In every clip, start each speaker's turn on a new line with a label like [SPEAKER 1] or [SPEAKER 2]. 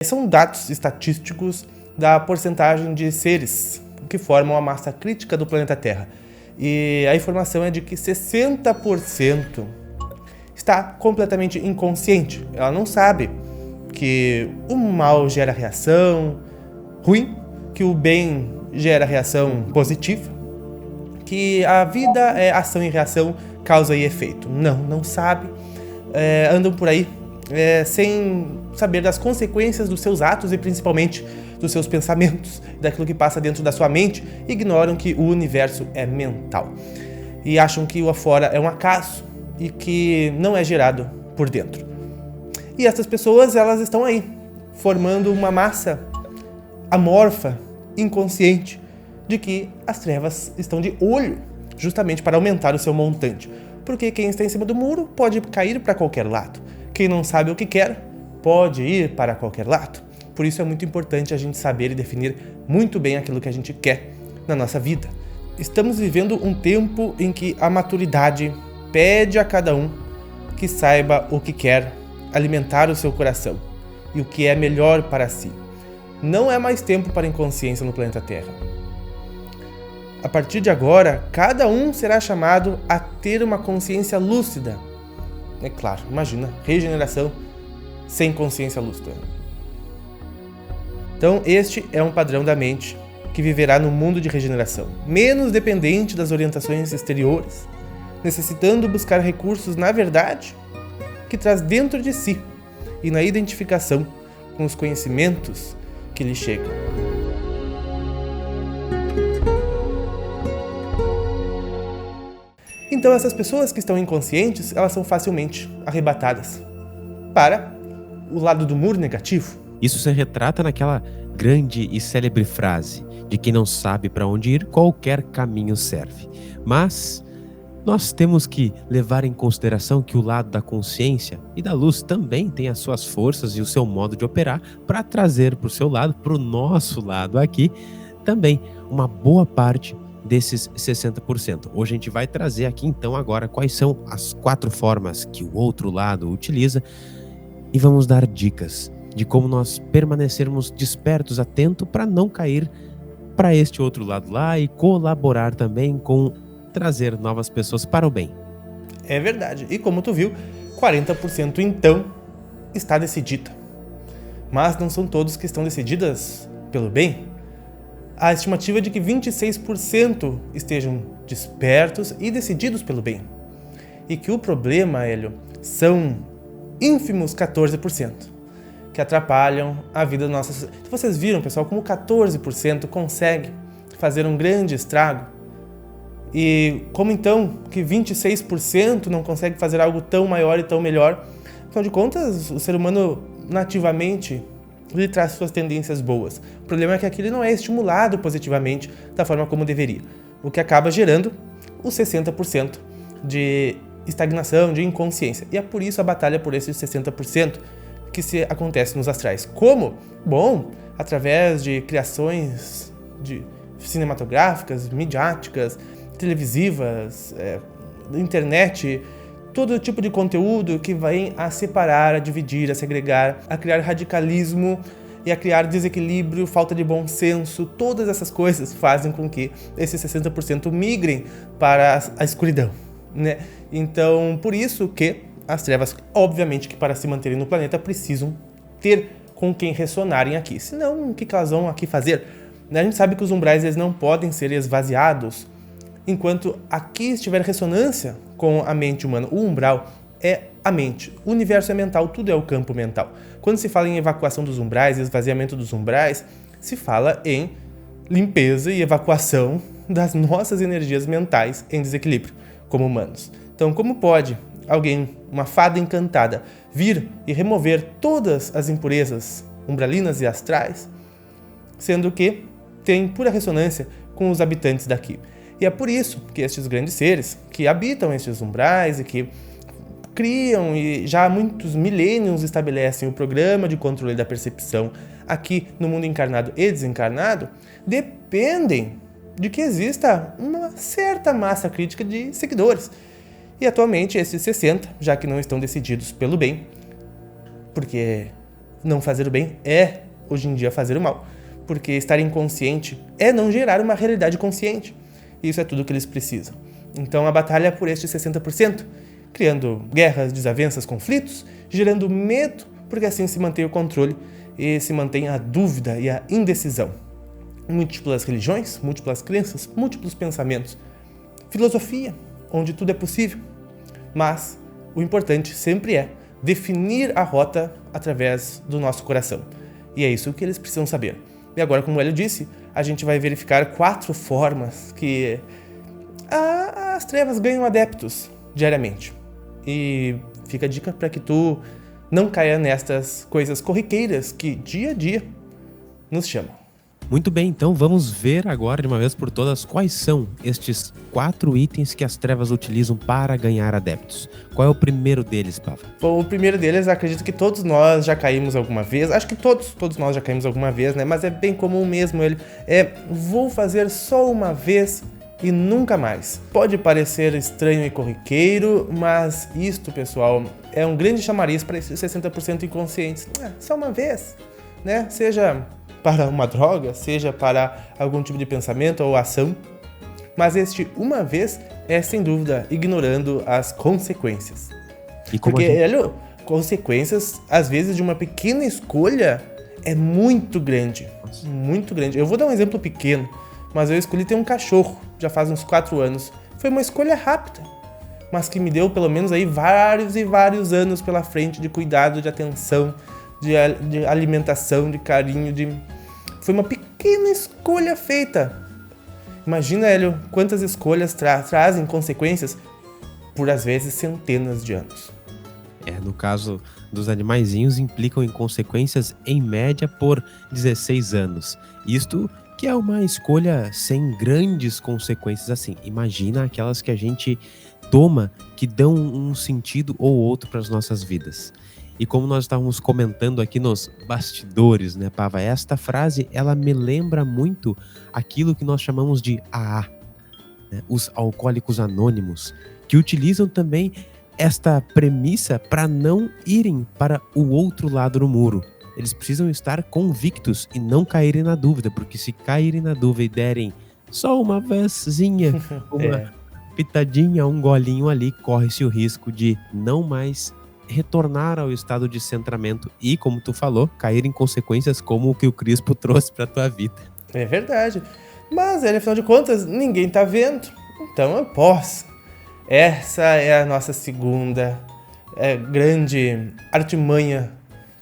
[SPEAKER 1] São dados estatísticos da porcentagem de seres que formam a massa crítica do planeta Terra. E a informação é de que 60% está completamente inconsciente. Ela não sabe que o mal gera reação ruim, que o bem gera reação positiva, que a vida é ação e reação, causa e efeito. Não sabe. Andam por aí sem saber das consequências dos seus atos e principalmente dos seus pensamentos, daquilo que passa dentro da sua mente, ignoram que o universo é mental e acham que o afora é um acaso e que não é gerado por dentro. E essas pessoas, elas estão aí, formando uma massa amorfa, inconsciente, de que as trevas estão de olho, justamente para aumentar o seu montante. Porque quem está em cima do muro pode cair para qualquer lado. Quem não sabe o que quer, pode ir para qualquer lado. Por isso é muito importante a gente saber e definir muito bem aquilo que a gente quer na nossa vida. Estamos vivendo um tempo em que a maturidade pede a cada um que saiba o que quer, alimentar o seu coração e o que é melhor para si. Não é mais tempo para inconsciência no planeta Terra. A partir de agora, cada um será chamado a ter uma consciência lúcida. É claro, imagina, regeneração sem consciência lúcida. Então, este é um padrão da mente que viverá no mundo de regeneração, menos dependente das orientações exteriores, necessitando buscar recursos na verdade que traz dentro de si e na identificação com os conhecimentos que lhe chegam. Então essas pessoas que estão inconscientes, elas são facilmente arrebatadas para o lado do muro negativo.
[SPEAKER 2] Isso se retrata naquela grande e célebre frase de quem não sabe para onde ir, qualquer caminho serve. Mas nós temos que levar em consideração que o lado da consciência e da luz também tem as suas forças e o seu modo de operar para trazer para o seu lado, para o nosso lado aqui, também uma boa parte desses 60%. Hoje a gente vai trazer aqui então agora quais são as 4 formas que o outro lado utiliza e vamos dar dicas de como nós permanecermos despertos, atentos para não cair para este outro lado lá e colaborar também com trazer novas pessoas para o bem.
[SPEAKER 1] É verdade. E como tu viu, 40% então está decidida. Mas não são todos que estão decididas pelo bem. A estimativa é de que 26% estejam despertos e decididos pelo bem. E que o problema, Hélio, são ínfimos 14% que atrapalham a vida da nossa sociedade. Vocês viram, pessoal, como 14% consegue fazer um grande estrago? E como então que 26% não consegue fazer algo tão maior e tão melhor? Afinal de contas, o ser humano nativamente ele traz suas tendências boas. O problema é que aquilo não é estimulado positivamente da forma como deveria, o que acaba gerando os 60% de estagnação, de inconsciência. E é por isso a batalha por esses 60% que se acontece nos astrais. Como? Bom, através de criações cinematográficas, midiáticas, televisivas, internet, todo tipo de conteúdo que vem a separar, a dividir, a segregar, a criar radicalismo e a criar desequilíbrio, falta de bom senso. Todas essas coisas fazem com que esses 60% migrem para a escuridão, né? Então, por isso que as trevas, obviamente que para se manterem no planeta, precisam ter com quem ressonarem aqui. Senão, o que elas vão aqui fazer? A gente sabe que os umbrais eles não podem ser esvaziados enquanto aqui estiver ressonância com a mente humana. O umbral é a mente. O universo é mental, tudo é o campo mental. Quando se fala em evacuação dos umbrais, esvaziamento dos umbrais, se fala em limpeza e evacuação das nossas energias mentais em desequilíbrio, como humanos. Então, como pode alguém, uma fada encantada, vir e remover todas as impurezas umbralinas e astrais, sendo que tem pura ressonância com os habitantes daqui? E é por isso que estes grandes seres que habitam estes umbrais e que criam e já há muitos milênios estabelecem o programa de controle da percepção aqui no mundo encarnado e desencarnado, dependem de que exista uma certa massa crítica de seguidores. E atualmente esses 60, já que não estão decididos pelo bem, porque não fazer o bem é, hoje em dia, fazer o mal. Porque estar inconsciente é não gerar uma realidade consciente. Isso é tudo que eles precisam. Então a batalha é por estes 60%, criando guerras, desavenças, conflitos, gerando medo, porque assim se mantém o controle e se mantém a dúvida e a indecisão. Múltiplas religiões, múltiplas crenças, múltiplos pensamentos. Filosofia, onde tudo é possível. Mas o importante sempre é definir a rota através do nosso coração. E é isso que eles precisam saber. E agora, como o Hélio disse, a gente vai verificar 4 formas que as trevas ganham adeptos diariamente. E fica a dica para que tu não caia nestas coisas corriqueiras que dia a dia nos chamam.
[SPEAKER 2] Muito bem, então vamos ver agora de uma vez por todas quais são estes 4 itens que as trevas utilizam para ganhar adeptos. Qual é o primeiro deles, Pava?
[SPEAKER 1] Bom, o primeiro deles, acredito que todos nós já caímos alguma vez. Acho que todos nós já caímos alguma vez, né? Mas é bem comum mesmo ele. Vou fazer só uma vez e nunca mais. Pode parecer estranho e corriqueiro, mas isto, pessoal, é um grande chamariz para esses 60% inconscientes. Só uma vez, né? Seja para uma droga, seja para algum tipo de pensamento ou ação, mas este uma vez é sem dúvida ignorando as consequências. Porque, Hélio, consequências às vezes de uma pequena escolha é muito grande, muito grande. Eu vou dar um exemplo pequeno, mas eu escolhi ter um cachorro já faz uns 4 anos. Foi uma escolha rápida, mas que me deu pelo menos aí vários e vários anos pela frente de cuidado, de atenção, de alimentação, de carinho, Foi uma pequena escolha feita. Imagina, Hélio, quantas escolhas trazem consequências por, às vezes, centenas de anos.
[SPEAKER 2] No caso dos animaizinhos, implicam em consequências, em média, por 16 anos. Isto que é uma escolha sem grandes consequências assim. Imagina aquelas que a gente toma que dão um sentido ou outro para as nossas vidas. E como nós estávamos comentando aqui nos bastidores, né, Pava? Esta frase, ela me lembra muito aquilo que nós chamamos de AA, né? Os alcoólicos anônimos, que utilizam também esta premissa para não irem para o outro lado do muro. Eles precisam estar convictos e não caírem na dúvida, porque se caírem na dúvida e derem só uma vezinha, uma pitadinha, um golinho ali, corre-se o risco de não mais retornar ao estado de centramento e, como tu falou, cair em consequências como o que o Crispo trouxe pra tua vida.
[SPEAKER 1] É verdade. Mas, afinal de contas, ninguém tá vendo. Então eu posso. Essa é a nossa segunda grande artimanha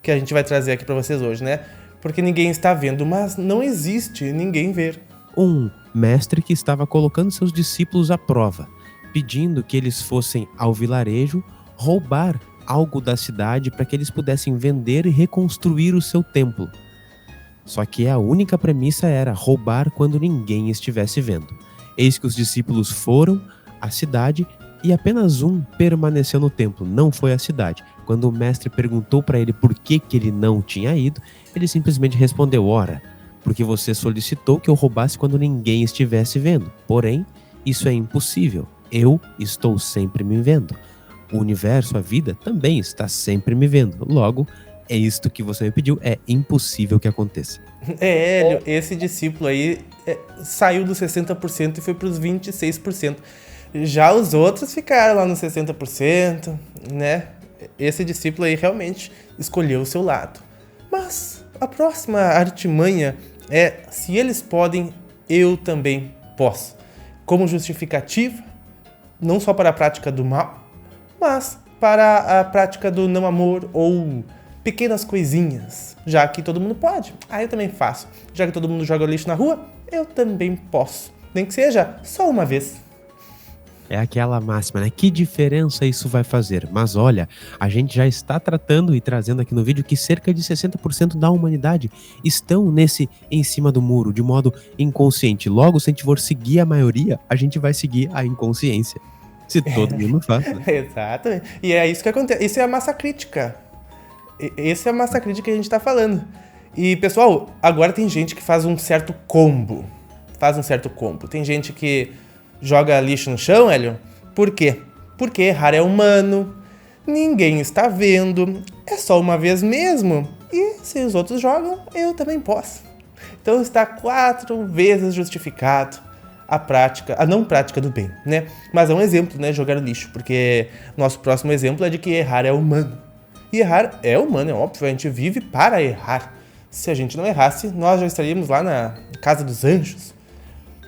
[SPEAKER 1] que a gente vai trazer aqui pra vocês hoje, né? Porque ninguém está vendo, mas não existe ninguém ver.
[SPEAKER 2] Um mestre que estava colocando seus discípulos à prova, pedindo que eles fossem ao vilarejo roubar algo da cidade para que eles pudessem vender e reconstruir o seu templo. Só que a única premissa era roubar quando ninguém estivesse vendo. Eis que os discípulos foram à cidade e apenas um permaneceu no templo, não foi à cidade. Quando o mestre perguntou para ele por que ele não tinha ido, ele simplesmente respondeu: ora, porque você solicitou que eu roubasse quando ninguém estivesse vendo. Porém, isso é impossível. Eu estou sempre me vendo. O universo, a vida, também está sempre me vendo. Logo, é isto que você me pediu, é impossível que aconteça.
[SPEAKER 1] Hélio, esse discípulo aí saiu dos 60% e foi para os 26%. Já os outros ficaram lá nos 60%, né? Esse discípulo aí realmente escolheu o seu lado. Mas a próxima artimanha é: se eles podem, eu também posso. Como justificativa, não só para a prática do mal, mas para a prática do não amor ou pequenas coisinhas, já que todo mundo pode. Eu também faço. Já que todo mundo joga lixo na rua, eu também posso. Nem que seja só uma vez.
[SPEAKER 2] É aquela máxima, né? Que diferença isso vai fazer? Mas olha, a gente já está tratando e trazendo aqui no vídeo que cerca de 60% da humanidade estão nesse em cima do muro, de modo inconsciente. Logo, se a gente for seguir a maioria, a gente vai seguir a inconsciência. Se todo mundo faz, né?
[SPEAKER 1] Exatamente. E é isso que acontece. Isso é a massa crítica. Essa é a massa crítica que a gente tá falando. E, pessoal, agora tem gente que faz um certo combo. Tem gente que joga lixo no chão, Hélio. Por quê? Porque errar é humano. ninguém está vendo, é só uma vez mesmo, e se os outros jogam, eu também posso. Então está 4 vezes justificado a não prática do bem, né? Mas é um exemplo, né? Jogar lixo, porque nosso próximo exemplo é de que errar é humano. E errar é humano, é óbvio, a gente vive para errar. Se a gente não errasse, nós já estaríamos lá na casa dos anjos,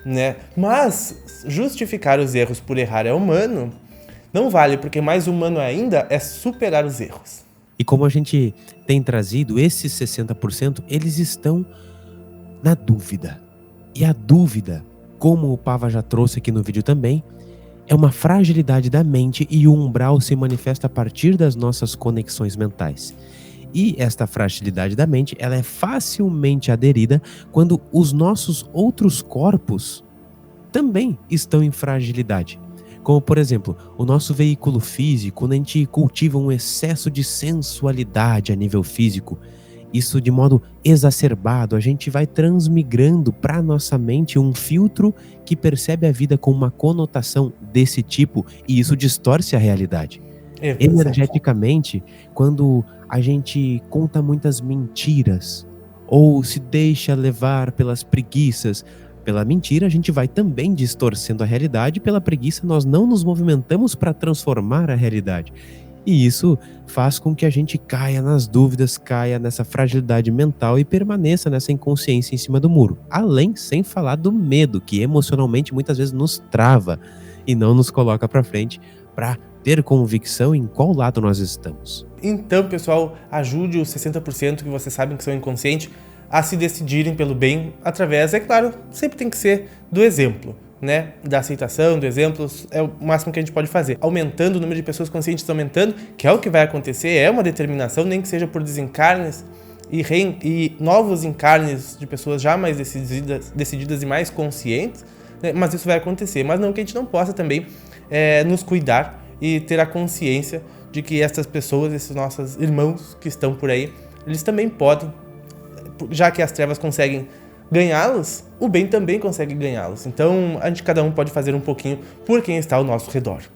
[SPEAKER 1] né? Mas justificar os erros por errar é humano, não vale, porque mais humano ainda é superar os erros.
[SPEAKER 2] E como a gente tem trazido, esses 60%, eles estão na dúvida. E a dúvida, como o Pava já trouxe aqui no vídeo também, é uma fragilidade da mente e o umbral se manifesta a partir das nossas conexões mentais. E esta fragilidade da mente, ela é facilmente aderida quando os nossos outros corpos também estão em fragilidade. Como, por exemplo, o nosso veículo físico, quando a gente cultiva um excesso de sensualidade a nível físico, isso de modo exacerbado, a gente vai transmigrando para a nossa mente um filtro que percebe a vida com uma conotação desse tipo, e isso distorce a realidade. Energeticamente, quando a gente conta muitas mentiras ou se deixa levar pelas preguiças, pela mentira a gente vai também distorcendo a realidade, pela preguiça nós não nos movimentamos para transformar a realidade. E isso faz com que a gente caia nas dúvidas, caia nessa fragilidade mental e permaneça nessa inconsciência em cima do muro. Além, sem falar do medo, que emocionalmente muitas vezes nos trava e não nos coloca para frente para ter convicção em qual lado nós estamos.
[SPEAKER 1] Então, pessoal, ajude os 60% que vocês sabem que são inconscientes a se decidirem pelo bem através, é claro, sempre tem que ser do exemplo, né? Da aceitação, do exemplo, é o máximo que a gente pode fazer. Aumentando o número de pessoas conscientes, aumentando, que é o que vai acontecer, é uma determinação, nem que seja por desencarnes e novos encarnes de pessoas já mais decididas e mais conscientes, né? Mas isso vai acontecer, mas não que a gente não possa também nos cuidar e ter a consciência de que essas pessoas, esses nossos irmãos que estão por aí, eles também podem, já que as trevas conseguem ganhá-los, o bem também consegue ganhá-los. Então, cada um pode fazer um pouquinho por quem está ao nosso redor.